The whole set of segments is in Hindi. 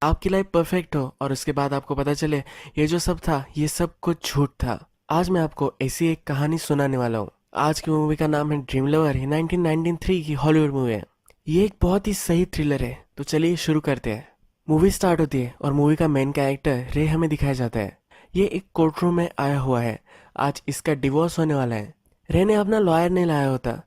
आपकी लाइफ परफेक्ट हो और उसके बाद आपको पता चले ये जो सब था ये सब कुछ झूठ था। आज मैं आपको ऐसी एक कहानी सुनाने वाला हूँ। आज की मूवी का नाम है ड्रीम लवर। ये 1993 की हॉलीवुड मूवी है। ये एक बहुत ही सही थ्रिलर है। तो चलिए शुरू करते हैं। मूवी स्टार्ट होती है और मूवी का मेन कैरेक्टर रे हमें दिखाया जाता है। ये एक कोर्ट रूम में आया हुआ है। आज इसका डिवोर्स होने वाला है। रे ने अपना लॉयर नहीं लाया होता।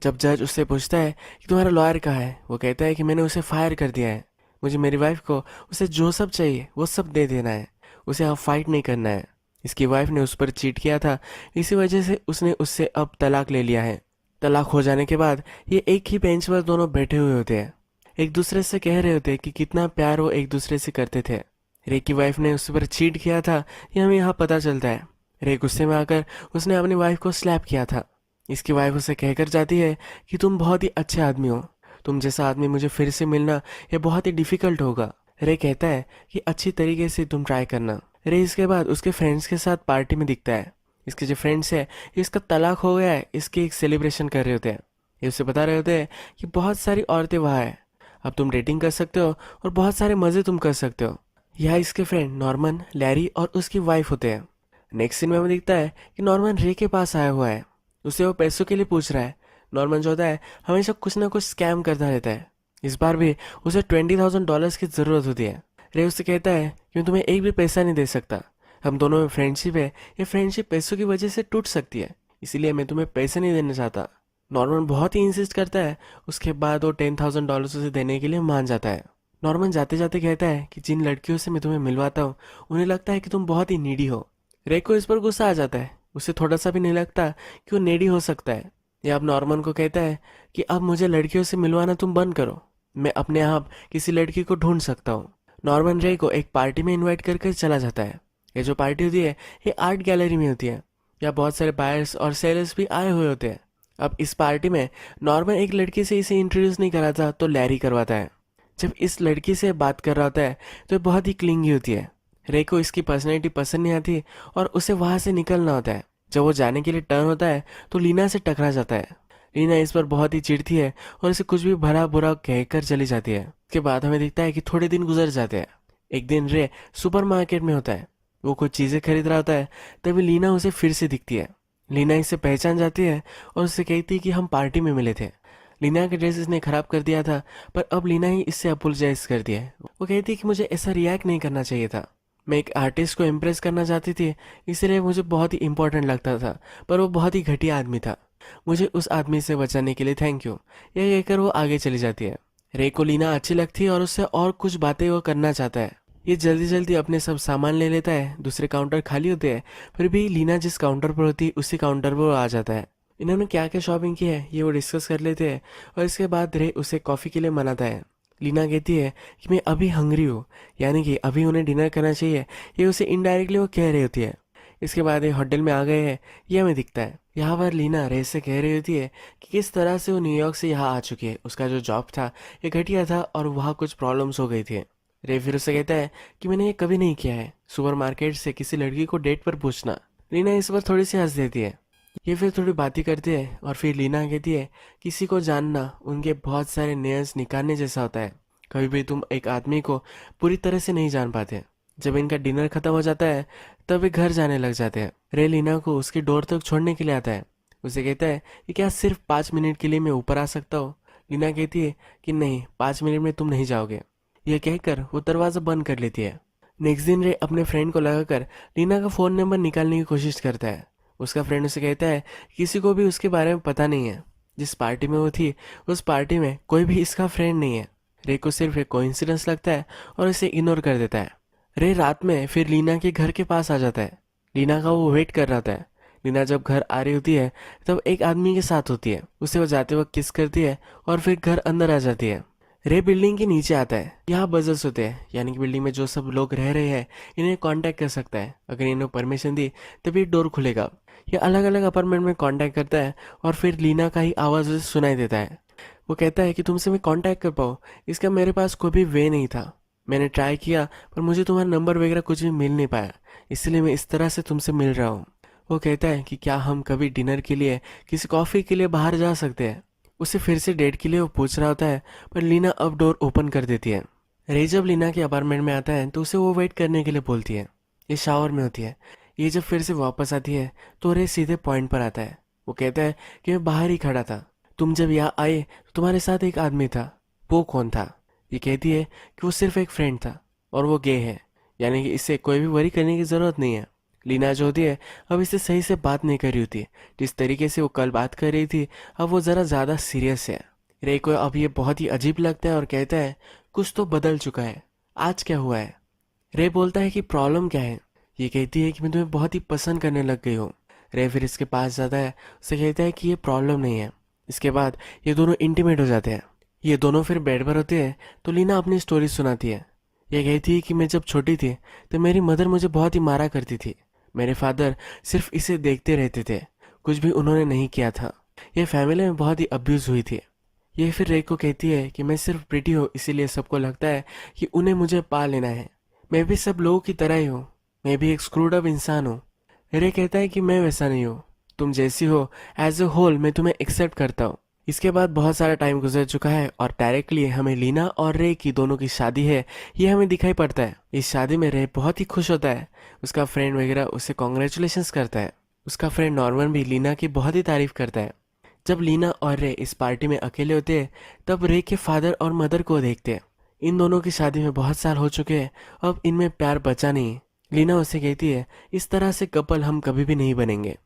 जब जज उससे पूछता है कि तुम्हारा लॉयर कहाँ है, वो कहता है कि मैंने उसे फायर कर दिया है। मुझे मेरी वाइफ को उसे जो सब चाहिए वो सब दे देना है। उसे अब फाइट नहीं करना है। इसकी वाइफ ने उस पर चीट किया था, इसी वजह से उसने उससे अब तलाक ले लिया है। तलाक हो जाने के बाद ये एक ही बेंच पर दोनों बैठे हुए होते हैं। एक दूसरे से कह रहे होते हैं कि कितना प्यार वो एक दूसरे से करते थे। रे की वाइफ ने उस पर चीट किया था, ये हमें यहाँ पता चलता है। रे गुस्से में आकर उसने अपनी वाइफ को स्लैप किया था। इसकी वाइफ उसे कहकर जाती है कि तुम बहुत ही अच्छे आदमी हो, तुम जैसा आदमी मुझे फिर से मिलना ये बहुत ही डिफिकल्ट होगा। रे कहता है कि अच्छी तरीके से तुम ट्राई करना। रे इसके बाद उसके फ्रेंड्स के साथ पार्टी में दिखता है। इसके जो फ्रेंड्स है ये इसका तलाक हो गया है, इसकी एक सेलिब्रेशन कर रहे होते हैं। ये उसे बता रहे होते हैं कि बहुत सारी औरतें वहाँ है, अब तुम डेटिंग कर सकते हो और बहुत सारे मज़े तुम कर सकते हो। यहाँ इसके फ्रेंड नॉर्मन, लैरी और उसकी वाइफ होते हैं। नेक्स्ट सीन में हमें दिखता है कि नॉर्मन रे के पास आया हुआ है। उसे वो पैसों के लिए पूछ रहा है। नॉर्मन जो होता है हमेशा कुछ ना कुछ स्कैम करता रहता है। इस बार भी उसे $20,000 की ज़रूरत होती है। रे उससे कहता है कि मैं तुम्हें एक भी पैसा नहीं दे सकता। हम दोनों में फ्रेंडशिप है, ये फ्रेंडशिप पैसों की वजह से टूट सकती है, इसीलिए मैं तुम्हें पैसे नहीं देना चाहता। नॉर्मन बहुत ही इंसिस्ट करता है। उसके बाद वो $10,000 उसे देने के लिए मान जाता है। नॉर्मन जाते जाते कहता है कि जिन लड़कियों से मैं तुम्हें मिलवाता हूँ उन्हें लगता है कि तुम बहुत ही नीडी हो। रे को इस पर गुस्सा आ जाता है। उसे थोड़ा सा भी नहीं लगता कि वो नेडी हो सकता है। ये अब नॉर्मन को कहता है कि अब मुझे लड़कियों से मिलवाना तुम बंद करो, मैं अपने आप किसी लड़की को ढूंढ सकता हूँ। नॉर्मन रे को एक पार्टी में इनवाइट करके चला जाता है। ये जो पार्टी होती है ये आर्ट गैलरी में होती है। यहाँ बहुत सारे बायर्स और सेलर्स भी आए हुए होते हैं। अब इस पार्टी में नॉर्मन एक लड़की से इसे इंट्रोड्यूस नहीं कराता तो लैरी करवाता है। जब इस लड़की से बात कर रहा होता है तो ये बहुत ही क्लिंगी होती है। रे को इसकी पर्सनैलिटी पसंद नहीं आती और उसे वहाँ से निकलना होता है। जब वो जाने के लिए टर्न होता है तो लीना से टकरा जाता है। लीना इस पर बहुत ही चिढ़ती है और इसे कुछ भी भला बुरा कहकर चली जाती है। उसके बाद हमें दिखता है कि थोड़े दिन गुजर जाते हैं। एक दिन रे सुपरमार्केट में होता है। वो कुछ चीज़ें खरीद रहा होता है, तभी लीना उसे फिर से दिखती है। लीना इसे पहचान जाती है और उससे कहती है कि हम पार्टी में मिले थे। लीना का ड्रेस इसने खराब कर दिया था, पर अब लीना ही इससे अपोलोजाइज कर दिया है। वो कहती है कि मुझे ऐसा रिएक्ट नहीं करना चाहिए था, मैं एक आर्टिस्ट को इम्प्रेस करना चाहती थी, इसलिए मुझे बहुत ही इंपॉर्टेंट लगता था, पर वो बहुत ही घटिया आदमी था। मुझे उस आदमी से बचाने के लिए थैंक यू। यह कहकर वो आगे चली जाती है। रे को लीना अच्छी लगती है और उससे और कुछ बातें वो करना चाहता है। ये जल्दी जल्दी अपने सब सामान ले लेता है। दूसरे काउंटर खाली होते हैं, फिर भी लीना जिस काउंटर पर होती है उसी काउंटर पर वो आ जाता है। इन्होंने क्या क्या शॉपिंग की है ये वो डिस्कस कर लेते हैं और इसके बाद रे उसे कॉफ़ी के लिए मनाता है। लीना कहती है कि मैं अभी हंग्री हूँ, यानी कि अभी उन्हें डिनर करना चाहिए। ये उसे इनडायरेक्टली वो कह रही होती है। इसके बाद ये होटल में आ गए हैं, ये हमें दिखता है। यहाँ पर लीना रे से कह रही होती है कि किस तरह से वो न्यूयॉर्क से यहाँ आ चुकी है। उसका जो जॉब था ये घटिया था और वहाँ कुछ प्रॉब्लम्स हो गई थी। रे फिर उसे कहता है कि मैंने ये कभी नहीं किया है, सुपरमार्केट से किसी लड़की को डेट पर पूछना। लीना इस पर थोड़ी सी हंस देती है। ये फिर थोड़ी बातें करते हैं और फिर लीना कहती है किसी को जानना उनके बहुत सारे नेयर्स निकालने जैसा होता है। कभी भी तुम एक आदमी को पूरी तरह से नहीं जान पाते। जब इनका डिनर खत्म हो जाता है तब वे घर जाने लग जाते हैं। रे लीना को उसकी डोर तक छोड़ने के लिए आता है। उसे कहता है कि क्या सिर्फ 5 मिनट के लिए मैं ऊपर आ सकता हूँ। लीना कहती है कि नहीं, 5 मिनट में तुम नहीं जाओगे। यह कहकर वो दरवाज़ा बंद कर लेती है। नेक्स्ट दिन रे अपने फ्रेंड को लगाकर लीना का फ़ोन नंबर निकालने की कोशिश करता है। उसका फ्रेंड उसे कहता है किसी को भी उसके बारे में पता नहीं है। जिस पार्टी में वो थी उस पार्टी में कोई भी इसका फ्रेंड नहीं है। रे को सिर्फ एक कोइंसिडेंस लगता है और इसे इग्नोर कर देता है। रे रात में फिर लीना के घर के पास आ जाता है। लीना का वो वेट कर रहा था। लीना जब घर आ रही होती है तब एक आदमी के साथ होती है। उसे वो जाते वक्त किस करती है और फिर घर अंदर आ जाती है। रे बिल्डिंग के नीचे आता है। यहाँ बजर्स होते हैं, यानी कि बिल्डिंग में जो सब लोग रह रहे हैं इन्हें कांटेक्ट कर सकता है। अगर इन्हें परमिशन दी तभी डोर खुलेगा। ये अलग अलग अपार्टमेंट में कांटेक्ट करता है और फिर लीना का ही आवाज़ उसे सुनाई देता है। वो कहता है कि तुमसे मैं कांटेक्ट कर पाऊँ इसका मेरे पास कोई भी वे नहीं था। मैंने ट्राई किया पर मुझे तुम्हारा नंबर वगैरह कुछ भी मिल नहीं पाया, इसलिए मैं इस तरह से तुमसे मिल रहा हूँ। वो कहता है कि क्या हम कभी डिनर के लिए किसी कॉफ़ी के लिए बाहर जा सकते हैं। उसे फिर से डेट के लिए वो पूछ रहा होता है, पर लीना अब डोर ओपन कर देती है। रे जब लीना के अपार्टमेंट में आता है तो उसे वो वेट करने के लिए बोलती है। ये शावर में होती है। ये जब फिर से वापस आती है तो रे सीधे पॉइंट पर आता है। वो कहता है कि मैं बाहर ही खड़ा था, तुम जब यहाँ आए तो तुम्हारे साथ एक आदमी था, वो कौन था? ये कहती है कि वो सिर्फ एक फ्रेंड था और वो गे है, यानी कि इससे कोई भी वरी करने की ज़रूरत नहीं है। लीना जो होती है अब इससे सही से बात नहीं कर रही होती है। जिस तरीके से वो कल बात कर रही थी अब वो ज़रा ज़्यादा सीरियस है। रे को अब ये बहुत ही अजीब लगता है और कहता है कुछ तो बदल चुका है, आज क्या हुआ है? रे बोलता है कि प्रॉब्लम क्या है? ये कहती है कि मैं तुम्हें बहुत ही पसंद करने लग गई हूँ। रे फिर इसके पास जाता है, उसे कहता है कि ये प्रॉब्लम नहीं है। इसके बाद ये दोनों इंटीमेट हो जाते हैं। ये दोनों फिर बेड पर होते हैं तो लीना अपनी स्टोरी सुनाती है। ये कहती है कि मैं जब छोटी थी तो मेरी मदर मुझे बहुत ही मारा करती थी। मेरे फादर सिर्फ इसे देखते रहते थे, कुछ भी उन्होंने नहीं किया था। ये फैमिली में बहुत ही अब्यूज़ हुई थी। ये फिर रे को कहती है कि मैं सिर्फ प्रिटी हूँ, इसीलिए सबको लगता है कि उन्हें मुझे पा लेना है। मैं भी सब लोगों की तरह ही हूँ, मैं भी एक स्क्रूड अप इंसान हूँ। रे कहता है कि मैं वैसा नहीं हूँ, तुम जैसी हो एज अ होल मैं तुम्हें एक्सेप्ट करता हूँ। इसके बाद बहुत सारा टाइम गुजर चुका है और डायरेक्टली हमें लीना और रे की दोनों की शादी है ये हमें दिखाई पड़ता है। इस शादी में रे बहुत ही खुश होता है। उसका फ्रेंड वगैरह उसे कॉन्ग्रेचुलेशंस करता है। उसका फ्रेंड नॉर्मन भी लीना की बहुत ही तारीफ करता है। जब लीना और रे इस पार्टी में अकेले होते हैं तब रे के फादर और मदर को देखते हैं। इन दोनों की शादी में बहुत साल हो चुके हैं, अब इनमें प्यार बचा नहीं। लीना उसे कहती है इस तरह से कपल हम कभी भी नहीं बनेंगे।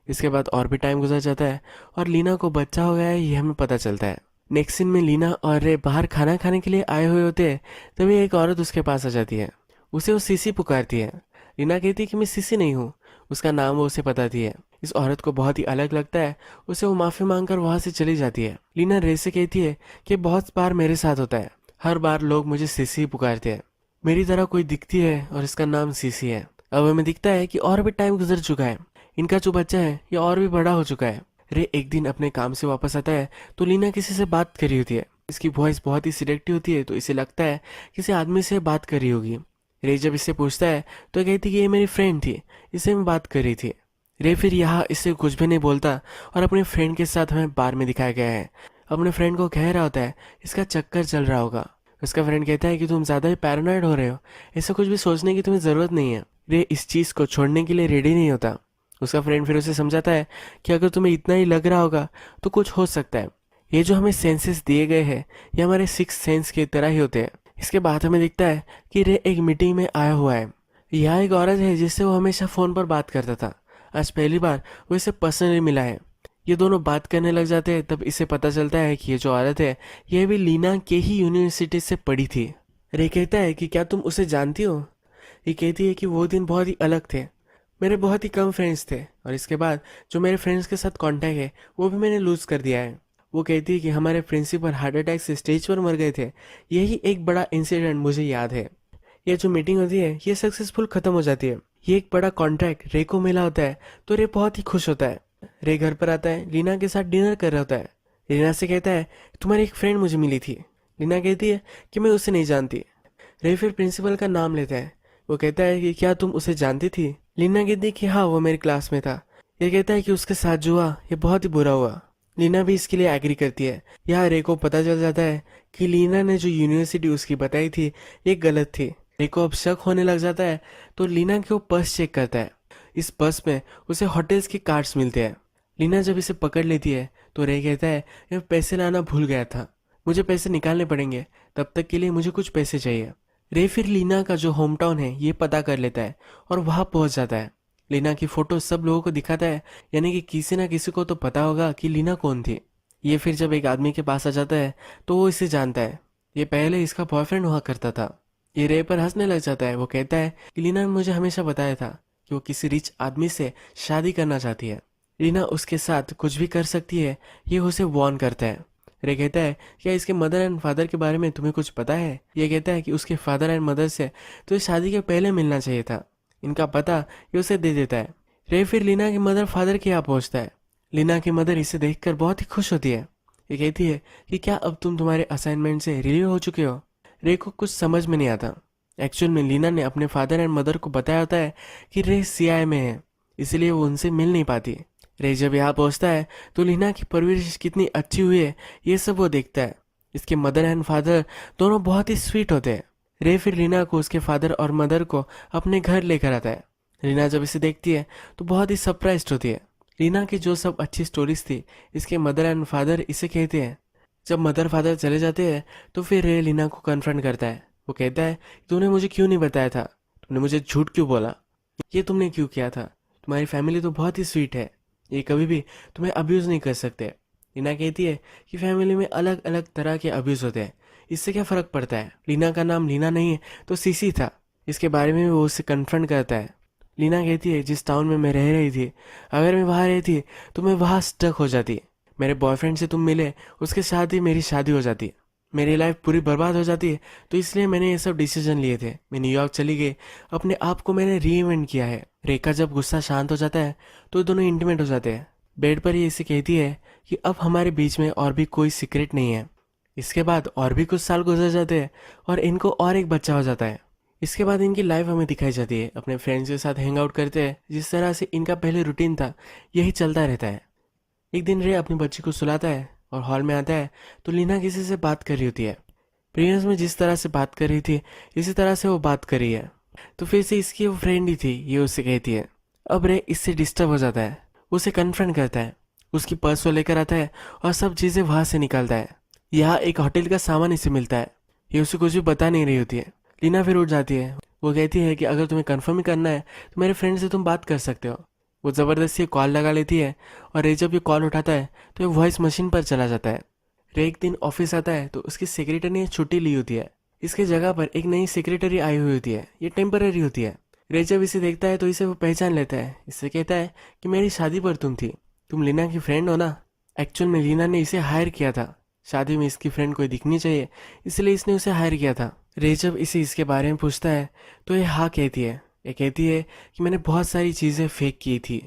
इसके बाद और भी टाइम गुजर जाता है और लीना को बच्चा हो गया है ये हमें पता चलता है। नेक्स्ट सीन में लीना और रे बाहर खाना खाने के लिए आए हुए होते हैं, तभी एक औरत उसके पास आ जाती है। उसे वो सीसी पुकारती है। लीना कहती है कि मैं सीसी नहीं हूँ। उसका नाम वो उसे बताती है। इस औरत को बहुत ही अलग लगता है। उसे वो माफी मांगकर वहां से चली जाती है। लीना रे से कहती है कि बहुत बार मेरे साथ होता है, हर बार लोग मुझे सीसी पुकारते हैं। मेरी तरह कोई दिखती है और इसका नाम सीसी है। अब हमें दिखता है कि और भी टाइम गुजर चुका है, इनका जो बच्चा है ये और भी बड़ा हो चुका है। रे एक दिन अपने काम से वापस आता है तो लीना किसी से बात कर रही होती है। इसकी वॉइस बहुत ही सिलेक्टिव होती है तो इसे लगता है किसी आदमी से बात कर रही होगी। रे जब इससे पूछता है तो कहती कि ये मेरी फ्रेंड थी, इससे मैं बात कर रही थी। रे फिर यहाँ इससे कुछ भी नहीं बोलता और अपने फ्रेंड के साथ हमें बार में दिखाया गया है। अपने फ्रेंड को कह रहा होता है इसका चक्कर चल रहा होगा। उसका फ्रेंड कहता है कि तुम ज़्यादा ही पैरानॉइड हो रहे हो, ऐसा कुछ भी सोचने की तुम्हें ज़रूरत नहीं है। रे इस चीज़ को छोड़ने के लिए रेडी नहीं होता। उसका फ्रेंड फिर उसे समझाता है कि अगर तुम्हें इतना ही लग रहा होगा तो कुछ हो सकता है। ये जो हमें सेंसेस दिए गए हैं ये हमारे सिक्स सेंस की तरह ही होते हैं। इसके बाद हमें दिखता है कि रे एक मीटिंग में आया हुआ है। यहाँ एक औरत है जिससे वो हमेशा फ़ोन पर बात करता था। आज पहली बार वो इसे पर्सनली मिला है। ये दोनों बात करने लग जाते हैं तब इसे पता चलता है कि ये जो औरत है यह भी लीना के ही यूनिवर्सिटी से पढ़ी थी। रे कहता है कि क्या तुम उसे जानती हो? ये कहती है कि वो दिन बहुत ही अलग थे, मेरे बहुत ही कम फ्रेंड्स थे और इसके बाद जो मेरे फ्रेंड्स के साथ कांटेक्ट है वो भी मैंने लूज़ कर दिया है। वो कहती है कि हमारे प्रिंसिपल हार्ट अटैक से स्टेज पर मर गए थे, यही एक बड़ा इंसिडेंट मुझे याद है। ये जो मीटिंग होती है ये सक्सेसफुल खत्म हो जाती है। ये एक बड़ा कॉन्ट्रैक्ट रे को मिला होता है तो रे बहुत ही खुश होता है। रे घर पर आता है, लीना के साथ डिनर कर रहा होता है। लीना से कहता है तुम्हारी एक फ्रेंड मुझे मिली थी। लीना कहती है कि मैं उसे नहीं जानती। रे फिर प्रिंसिपल का नाम लेता है। वो कहता है कि क्या तुम उसे जानती थी? लीना कहती है कि हाँ वो मेरी क्लास में था। ये कहता है कि उसके साथ जो हुआ ये बहुत ही बुरा हुआ। लीना भी इसके लिए एग्री करती है। यहाँ रे को पता चल जाता है कि लीना ने जो यूनिवर्सिटी उसकी बताई थी ये गलत थी। रे को अब शक होने लग जाता है तो लीना के वो पर्स चेक करता है। इस पर्स में उसे होटल्स के कार्ड्स मिलते हैं। लीना जब इसे पकड़ लेती है तो रे कहता है मैं पैसे लाना भूल गया था, मुझे पैसे निकालने पड़ेंगे, तब तक के लिए मुझे कुछ पैसे चाहिए। रे फिर लीना का जो होम टाउन है ये पता कर लेता है और वहां पहुंच जाता है। लीना की फोटो सब लोगों को दिखाता है, यानी कि किसी ना किसी को तो पता होगा कि लीना कौन थी। ये फिर जब एक आदमी के पास आ जाता है तो वो इसे जानता है। ये पहले इसका बॉयफ्रेंड हुआ करता था। ये रे पर हंसने लग जाता है। वो कहता है कि लीना ने मुझे हमेशा बताया था कि वो किसी रिच आदमी से शादी करना चाहती है। लीना उसके साथ कुछ भी कर सकती है ये उसे वार्न करता है। रे कहता है क्या इसके मदर एंड फादर के बारे में तुम्हें कुछ पता है? ये कहता है कि उसके फादर एंड मदर से तो शादी के पहले मिलना चाहिए था, इनका पता ये उसे दे देता है। रे फिर लीना के मदर फादर के यहाँ पहुंचता है। लीना की मदर इसे देखकर बहुत ही खुश होती है। ये कहती है कि क्या अब तुम तुम्हारे असाइनमेंट से रिलीव हो चुके हो? रे को कुछ समझ में नहीं आता। एक्चुअल में लीना ने अपने फादर एंड मदर को बताया होता है कि रे सीआई में है, इसलिए वो उनसे मिल नहीं पाती। रे जब यहाँ पहुंचता है तो लीना की परवरिश कितनी अच्छी हुई है ये सब वो देखता है। इसके मदर एंड फादर दोनों बहुत ही स्वीट होते हैं। रे फिर लीना को उसके फादर और मदर को अपने घर लेकर आता है। लीना जब इसे देखती है तो बहुत ही सरप्राइज्ड होती है। लीना की जो सब अच्छी स्टोरीज थी इसके मदर एंड फादर इसे कहते हैं। जब मदर फादर चले जाते हैं तो फिर रे लीना को कन्फ्रंट करता है। वो कहता है, तूने मुझे क्यों नहीं बताया था, तुमने मुझे झूठ क्यों बोला, ये तुमने क्यों किया था, तुम्हारी फैमिली तो बहुत ही स्वीट है, ये कभी भी तुम्हें अब्यूज़ नहीं कर सकते। लीना कहती है कि फैमिली में अलग अलग तरह के अब्यूज़ होते हैं, इससे क्या फ़र्क पड़ता है। लीना का नाम लीना नहीं है तो सीसी था, इसके बारे में वो उससे कन्फ्रंट करता है। लीना कहती है, जिस टाउन में मैं रह रही थी, अगर मैं वहाँ रहती तो मैं वहाँ स्टक हो जाती। मेरे बॉयफ्रेंड से तुम मिले, उसके साथ ही मेरी शादी हो जाती, मेरी लाइफ पूरी बर्बाद हो जाती है। तो इसलिए मैंने ये सब डिसीजन लिए थे। मैं न्यूयॉर्क चली गई, अपने आप को मैंने री इन्वेंट किया है। रेखा जब गुस्सा शांत हो जाता है तो दोनों इंटीमेट हो जाते हैं। बेड पर ही इसे कहती है कि अब हमारे बीच में और भी कोई सीक्रेट नहीं है। इसके बाद और भी कुछ साल गुजर जाते हैं और इनको और एक बच्चा हो जाता है। इसके बाद इनकी लाइफ हमें दिखाई जाती है, अपने फ्रेंड्स के साथ हैंग आउट करते हैं। जिस तरह से इनका पहले रूटीन था यही चलता रहता है। एक दिन रे अपनी बच्ची को सुलाता है और हॉल में आता है तो लीना किसी से बात कर रही होती है। प्रीवियस में जिस तरह से बात कर रही थी इसी तरह से वो बात कर रही है। तो फिर से इसकी वो फ्रेंड ही थी, ये उससे कहती है। अब रे इससे डिस्टर्ब हो जाता है, उसे कन्फ्रंट करता है, उसकी पर्स वो लेकर आता है और सब चीज़ें वहाँ से निकालता है। यहाँ एक होटल का सामान इसे मिलता है, ये उसे कुछ भी बता नहीं रही होती है। लीना फिर उठ जाती है, वो कहती है कि अगर तुम्हें कंफर्म ही करना है तो मेरे फ्रेंड से तुम बात कर सकते हो। वो ज़बरदस्ती कॉल लगा लेती है और रे जब ये कॉल उठाता है तो ये वॉइस मशीन पर चला जाता है। रे एक दिन ऑफिस आता है तो उसकी सेक्रेटरी ने छुट्टी ली होती है। इसके जगह पर एक नई सेक्रेटरी आई हुई होती है, ये टेम्पररी होती है। रे जब इसे देखता है तो इसे वो पहचान लेता है। इससे कहता है कि मेरी शादी पर तुम थी, तुम लीना की फ्रेंड हो ना। एक्चुअल में लीना ने इसे हायर किया था, शादी में इसकी फ्रेंड कोई दिखनी चाहिए इसलिए इसने उसे हायर किया था। रे जब इसे इसके बारे में पूछता है तो ये हाँ कहती है। ये कहती है कि मैंने बहुत सारी चीज़ें फेक की थी,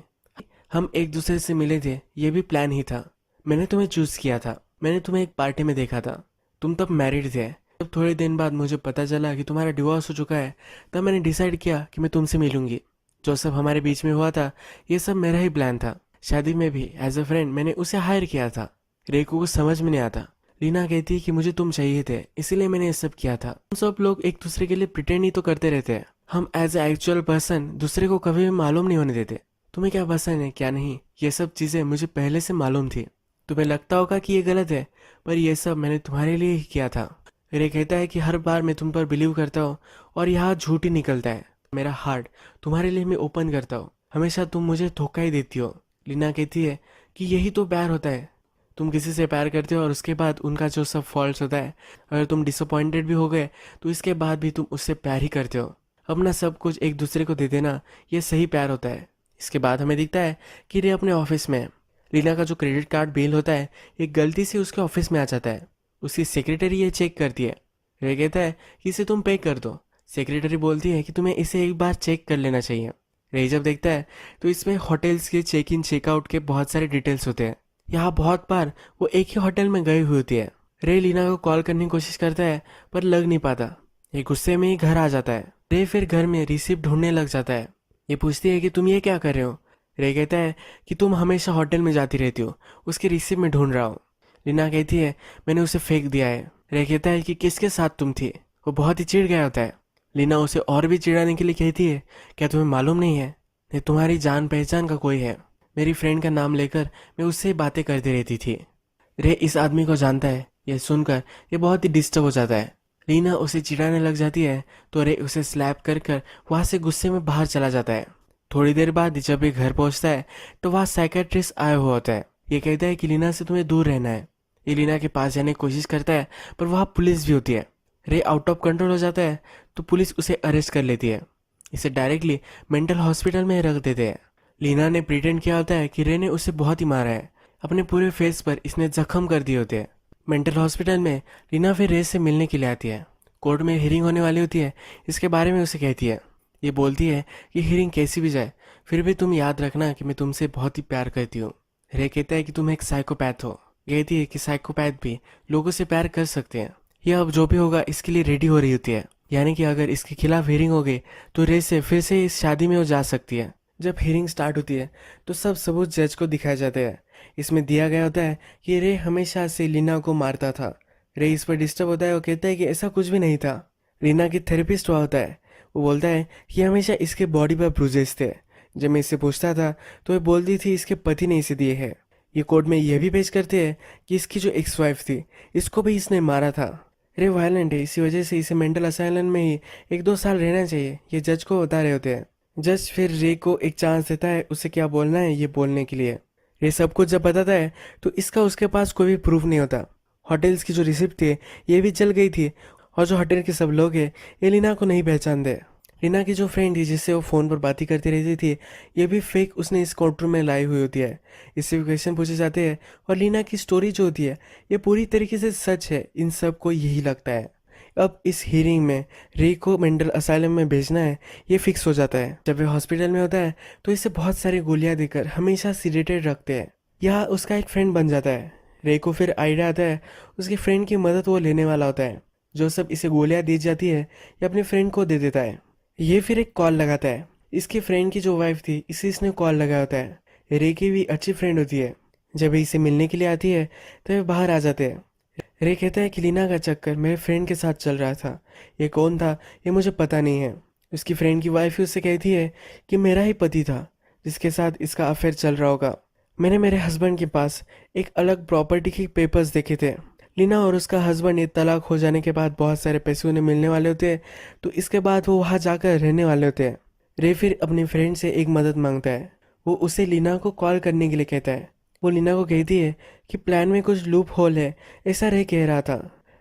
हम एक दूसरे से मिले थे, ये भी प्लान ही था। मैंने तुम्हें चूज़ किया था, मैंने तुम्हें एक पार्टी में देखा था, तुम तब मैरिड थे। जब थोड़े दिन बाद मुझे पता चला कि तुम्हारा डिवोर्स हो चुका है तब मैंने डिसाइड किया कि मैं तुमसे मिलूंगी। जो सब हमारे बीच में हुआ था ये सब मेरा ही प्लान था। शादी में भी एज अ फ्रेंड मैंने उसे हायर किया था। रेकू को समझ में नहीं आता। लीना कहती है कि मुझे तुम चाहिए थे इसीलिए मैंने ये सब किया था। हम सब लोग एक दूसरे के लिए प्रिटेंड ही तो करते रहते हैं, हम एज ए एक्चुअल पर्सन दूसरे को कभी भी मालूम नहीं होने देते। तुम्हें क्या पसंद है क्या नहीं ये सब चीज़ें मुझे पहले से मालूम थी। तुम्हें लगता होगा कि ये गलत है पर ये सब मैंने तुम्हारे लिए ही किया था। रे कहता है कि हर बार मैं तुम पर बिलीव करता हूँ और यहाँ झूठ ही निकलता है। मेरा हार्ट तुम्हारे लिए मैं ओपन करता हूँ, हमेशा तुम मुझे धोखा ही देती हो। लीना कहती है कि यही तो प्यार होता है, तुम किसी से प्यार करते हो और उसके बाद उनका जो सब फॉल्ट्स होता है, अगर तुम डिसअपॉइंटेड भी हो गए तो इसके बाद भी तुम उससे प्यार ही करते हो। अपना सब कुछ एक दूसरे को दे देना ये सही प्यार होता है। इसके बाद हमें दिखता है कि रे अपने ऑफिस में है। लीना का जो क्रेडिट कार्ड बिल होता है एक गलती से उसके ऑफिस में आ जाता है। उसकी सेक्रेटरी ये चेक करती है। रे कहता है कि इसे तुम पे कर दो। सेक्रेटरी बोलती है कि तुम्हें इसे एक बार चेक कर लेना चाहिए। रे जब देखता है तो इसमें होटल्स के चेक इन चेकआउट के बहुत सारे डिटेल्स होते हैं। यहाँ बहुत बार वो एक ही होटल में गई हुई होती है। रे लीना को कॉल करने की कोशिश करता है पर लग नहीं पाता। ये गुस्से में ही घर आ जाता है। रे फिर घर में रिसिप्ट ढूंढने लग जाता है। ये पूछती है कि तुम ये क्या कर रहे हो। रे कहता है कि तुम हमेशा होटल में जाती रहती हो, उसकी रिसिप्ट में ढूंढ रहा हूँ। लीना कहती है मैंने उसे फेंक दिया है। रे कहता है कि किसके साथ तुम थी। वो बहुत ही चिढ़ गया होता है। लीना उसे और भी चिढ़ाने के लिए कहती है क्या तुम्हें मालूम नहीं है ये तुम्हारी जान पहचान का कोई है। मेरी फ्रेंड का नाम लेकर मैं उससे बातें करती रहती थी। रे इस आदमी को जानता है। यह सुनकर ये बहुत ही डिस्टर्ब हो जाता है। लीना उसे चिढ़ाने लग जाती है तो रे उसे स्लैप कर कर वहाँ से गुस्से में बाहर चला जाता है। थोड़ी देर बाद जब ये घर पहुँचता है तो वहाँ साइकेट्रिस्ट आया हुआ होता है। ये कहता है कि लीना से तुम्हें दूर रहना है। ये लीना के पास जाने की कोशिश करता है पर वहाँ पुलिस भी होती है। रे आउट ऑफ कंट्रोल हो जाता है तो पुलिस उसे अरेस्ट कर लेती है। इसे डायरेक्टली मेंटल हॉस्पिटल में रख देते हैं। लीना ने प्रिटेंड किया होता है कि रे ने उसे बहुत ही मारा है, अपने पूरे फेस पर इसने जख्म कर दिए होते हैं। मेंटल हॉस्पिटल में लीना फिर रे से मिलने के लिए आती है। कोर्ट में हियरिंग होने वाली होती है, इसके बारे में उसे कहती है। ये बोलती है कि हियरिंग कैसी भी जाए फिर भी तुम याद रखना कि मैं तुमसे बहुत ही प्यार करती हूँ। रे कहता है कि तुम एक साइकोपैथ हो। कहती है कि साइकोपैथ भी लोगों से प्यार कर सकते हैं। यह अब जो भी होगा इसके लिए रेडी हो रही होती है, यानी कि अगर इसके खिलाफ हियरिंग हो गई तो रे से फिर से इस शादी में वो जा सकती है। जब हियरिंग स्टार्ट होती है तो सब सबूत जज को दिखाए जाते हैं। इसमें दिया गया होता है कि रे हमेशा से लीना को मारता था। रे इस पर डिस्टर्ब होता है और कहता है कि ऐसा कुछ भी नहीं था। रीना की थेरेपिस्ट हुआ होता है। वो बोलता है कि हमेशा इसके बॉडी पर ब्रूजेस थे। जब मैं इससे पूछता था तो ये बोलती थी इसके पति ने इसे दिए हैं। ये कोर्ट में यह भी पेश करते हैं कि इसकी जो एक्स वाइफ थी इसको भी इसने मारा था। रे वायलेंट है, इसी वजह से इसे मेंटल असाइलम में ही 1-2 साल रहना चाहिए, ये जज को बता रहे होते हैं। जज फिर रे को एक चांस देता है उसे क्या बोलना है ये बोलने के लिए। ये सब कुछ जब बताता है तो इसका उसके पास कोई भी प्रूफ नहीं होता। होटल्स की जो रिसिप्ट थी ये भी जल गई थी, और जो होटल के सब लोग हैं ये लीना को नहीं पहचानते। लीना की जो फ्रेंड थी जिससे वो फ़ोन पर बातें करती रहती थी ये भी फेक उसने इस कोर्ट रूम में लाई हुई होती है। इससे भी क्वेश्चन पूछे जाते हैं और लीना की स्टोरी जो होती है ये पूरी तरीके से सच है, इन सब को यही लगता है। अब इस हियरिंग में रे को मेंटल असाइलम में भेजना है ये फिक्स हो जाता है। जब वे हॉस्पिटल में होता है तो इसे बहुत सारी गोलियां देकर हमेशा सीडेटेड रखते हैं। यह उसका एक फ्रेंड बन जाता है। रे को फिर आइडिया आता है उसके फ्रेंड की मदद वो लेने वाला होता है। जो सब इसे गोलियां दी जाती है ये अपने फ्रेंड को दे देता है। ये फिर एक कॉल लगाता है। इसके फ्रेंड की जो वाइफ थी इसे इसने कॉल लगाया होता है। रे की भी अच्छी फ्रेंड होती है। जब ये इसे मिलने के लिए आती है तो वे बाहर आ जाते हैं। रे कहता है कि लीना का चक्कर मेरे फ्रेंड के साथ चल रहा था, ये कौन था ये मुझे पता नहीं है। उसकी फ्रेंड की वाइफ उससे कहती है कि मेरा ही पति था जिसके साथ इसका अफेयर चल रहा होगा। मैंने मेरे हस्बैंड के पास एक अलग प्रॉपर्टी के पेपर्स देखे थे। लीना और उसका हस्बैंड ये तलाक हो जाने के बाद बहुत सारे पैसे उन्हें मिलने वाले होते हैं, तो इसके बाद वो वहाँ जाकर रहने वाले होते हैं। रे फिर अपनी फ्रेंड से एक मदद मांगता है। वो उसे लीना को कॉल करने के लिए कहता है। वो लीना को कहती है कि प्लान में कुछ लूप होल है, ऐसा रे कह रहा था।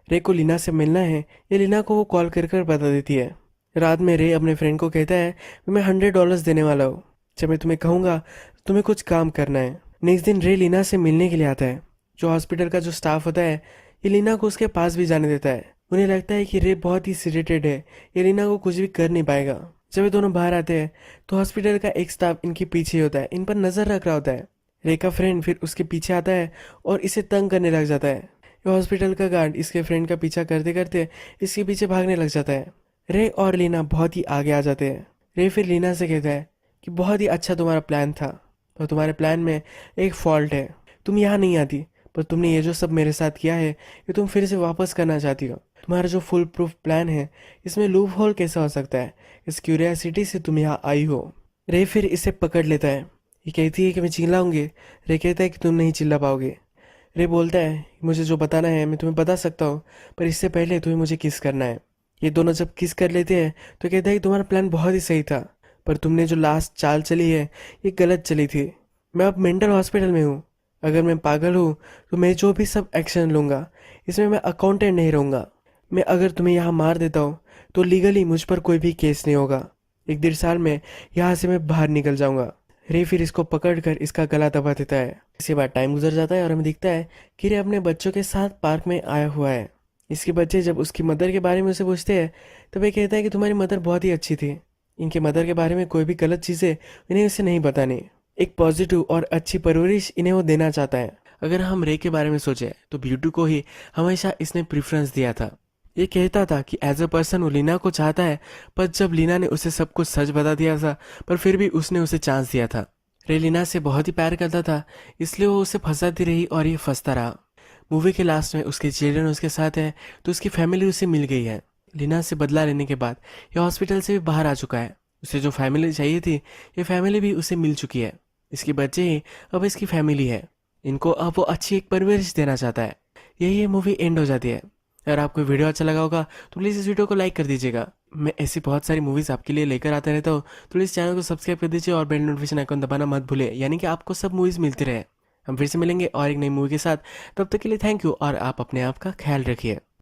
रे को लीना से मिलना है, ये लीना को वो कॉल कर कर बता देती है। रात में रे अपने फ्रेंड को कहता है मैं $100 देने वाला हूँ, जब मैं तुम्हें कहूँगा तो तुम्हें कुछ काम करना है। नेक्स्ट दिन रे लीना से मिलने के लिए आता है। जो हॉस्पिटल का जो स्टाफ होता है ये लीना को उसके पास भी जाने देता है। उन्हें लगता है कि रे बहुत ही सीरियटेड है, ये लीना को कुछ भी कर नहीं पाएगा। जब ये दोनों बाहर आते हैं तो हॉस्पिटल का एक स्टाफ इनके पीछे होता है, इन पर नजर रख रहा होता है। रे का फ्रेंड फिर उसके पीछे आता है और इसे तंग करने लग जाता है। ये हॉस्पिटल का गार्ड इसके फ्रेंड का पीछा करते करते इसके पीछे भागने लग जाता है। रे और लीना बहुत ही आगे आ जाते हैं। रे फिर लीना से कहता है कि बहुत ही अच्छा तुम्हारा प्लान था, पर तुम्हारे प्लान में एक फॉल्ट है। तुम यहाँ नहीं आती, पर तुमने ये जो सब मेरे साथ किया है ये तुम फिर से वापस करना चाहती हो। तुम्हारा जो फुल प्रूफ प्लान है इसमें लूप होल कैसा हो सकता है? इस क्यूरियोसिटी से तुम यहाँ आई हो। रे फिर इसे पकड़ लेता है। ये कहती है कि मैं चिल्लाऊंगी। रे कहता है कि तुम नहीं चिल्ला पाओगे। रे बोलता है मुझे जो बताना है मैं तुम्हें बता सकता हूँ, पर इससे पहले तुम्हें मुझे किस करना है। ये दोनों जब किस कर लेते हैं तो कहता है कि तुम्हारा प्लान बहुत ही सही था, पर तुमने जो लास्ट चाल चली है ये गलत चली थी। मैं अब मेंटल हॉस्पिटल में हूँ। अगर मैं पागल हूँ तो मैं जो भी सब एक्शन लूँगा इसमें मैं अकाउंटेंट नहीं रहूँगा। मैं अगर तुम्हें यहाँ मार देता हूँ तो लीगली मुझ पर कोई भी केस नहीं होगा। 1-1.5 साल में यहाँ से मैं बाहर निकल जाऊँगा। रे फिर इसको पकड़कर इसका गला दबा देता है। इसके बाद टाइम गुजर जाता है और हमें दिखता है कि रे अपने बच्चों के साथ पार्क में आया हुआ है। इसके बच्चे जब उसकी मदर के बारे में उसे पूछते हैं तो वह कहता है कि तुम्हारी मदर बहुत ही अच्छी थी, इनके मदर के बारे में कोई भी गलत चीज़ें इन्हें उसे नहीं बतानी। एक पॉजिटिव और अच्छी परवरिश इन्हें वो देना चाहता है। अगर हम रे के बारे में सोचें तो ब्यूटी को ही हमेशा इसने प्रेफरेंस दिया था। ये कहता था कि एज अ पर्सन वो लीना को चाहता है, पर जब लीना ने उसे सब कुछ सच बता दिया था पर फिर भी उसने उसे चांस दिया था। रे लीना से बहुत ही प्यार करता था, इसलिए वो उसे फंसाती रही और ये फंसता रहा। मूवी के लास्ट में उसके चिल्ड्रन उसके साथ है तो उसकी फैमिली उसे मिल गई है। लीना से बदला लेने के बाद ये हॉस्पिटल से भी बाहर आ चुका है। उसे जो फैमिली चाहिए थी ये फैमिली भी उसे मिल चुकी है। इसके बच्चे ही अब इसकी फैमिली है। इनको अब वो अच्छी एक परवरिश देना चाहता है। यही ये मूवी एंड हो जाती है। अगर आपको वीडियो अच्छा लगा होगा तो प्लीज़ इस वीडियो को लाइक कर दीजिएगा। मैं ऐसी बहुत सारी मूवीज़ आपके लिए लेकर आता रहता हूँ, तो प्लीज़ चैनल को सब्सक्राइब कर दीजिए और बेल नोटिफिकेशन आइकन दबाना मत भूलिए, यानी कि आपको सब मूवीज़ मिलती रहे। हम फिर से मिलेंगे और एक नई मूवी के साथ। तब तक के लिए थैंक यू और आप अपने आप का ख्याल रखिए।